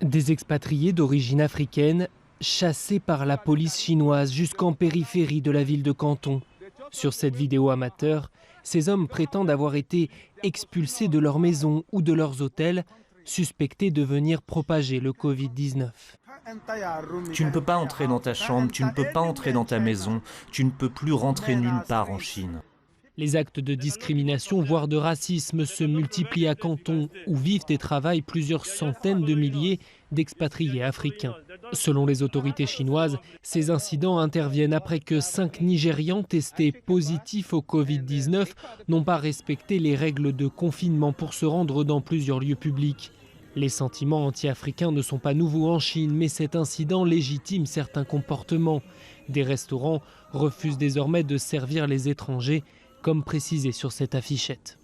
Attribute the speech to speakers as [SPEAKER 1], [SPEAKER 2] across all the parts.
[SPEAKER 1] Des expatriés d'origine africaine chassés par la police chinoise jusqu'en périphérie de la ville de Canton. Sur cette vidéo amateur, ces hommes prétendent avoir été expulsés de leur maison ou de leurs hôtels, suspectés de venir propager le Covid-19.
[SPEAKER 2] Tu ne peux pas entrer dans ta chambre, tu ne peux pas entrer dans ta maison, tu ne peux plus rentrer nulle part en Chine.
[SPEAKER 1] Les actes de discrimination, voire de racisme, se multiplient à Canton, où vivent et travaillent plusieurs centaines de milliers d'expatriés africains. Selon les autorités chinoises, ces incidents interviennent après que 5 Nigérians testés positifs au Covid-19 n'ont pas respecté les règles de confinement pour se rendre dans plusieurs lieux publics. Les sentiments anti-africains ne sont pas nouveaux en Chine, mais cet incident légitime certains comportements. Des restaurants refusent désormais de servir les étrangers, comme précisé sur cette affichette.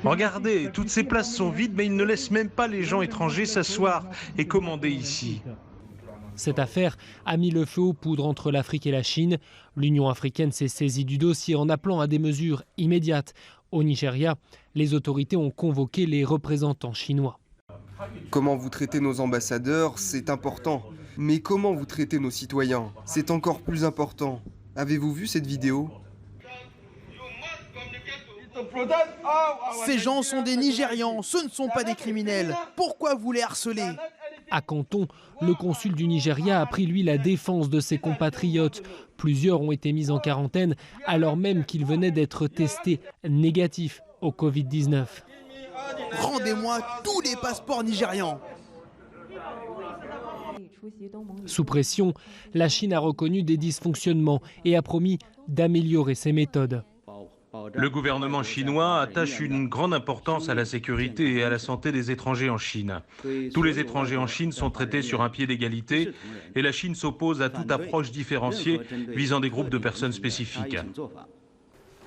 [SPEAKER 3] Regardez, toutes ces places sont vides, mais ils ne laissent même pas les gens étrangers s'asseoir et commander ici.
[SPEAKER 1] Cette affaire a mis le feu aux poudres entre l'Afrique et la Chine. L'Union africaine s'est saisie du dossier en appelant à des mesures immédiates. Au Nigeria, les autorités ont convoqué les représentants chinois.
[SPEAKER 4] Comment vous traitez nos ambassadeurs, c'est important. Mais comment vous traitez nos citoyens, c'est encore plus important. Avez-vous vu cette vidéo ?
[SPEAKER 5] Ces gens sont des Nigérians, ce ne sont pas des criminels. Pourquoi vous les harcelez ?
[SPEAKER 1] À Canton, le consul du Nigeria a pris, lui, la défense de ses compatriotes. Plusieurs ont été mis en quarantaine alors même qu'ils venaient d'être testés négatifs au Covid-19.
[SPEAKER 5] Rendez-moi tous les passeports nigérians.
[SPEAKER 1] Sous pression, la Chine a reconnu des dysfonctionnements et a promis d'améliorer ses méthodes.
[SPEAKER 3] Le gouvernement chinois attache une grande importance à la sécurité et à la santé des étrangers en Chine. Tous les étrangers en Chine sont traités sur un pied d'égalité et la Chine s'oppose à toute approche différenciée visant des groupes de personnes spécifiques.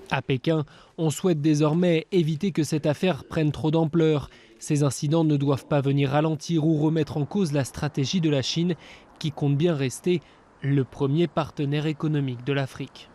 [SPEAKER 1] À Pékin, on souhaite désormais éviter que cette affaire prenne trop d'ampleur. Ces incidents ne doivent pas venir ralentir ou remettre en cause la stratégie de la Chine qui compte bien rester le premier partenaire économique de l'Afrique.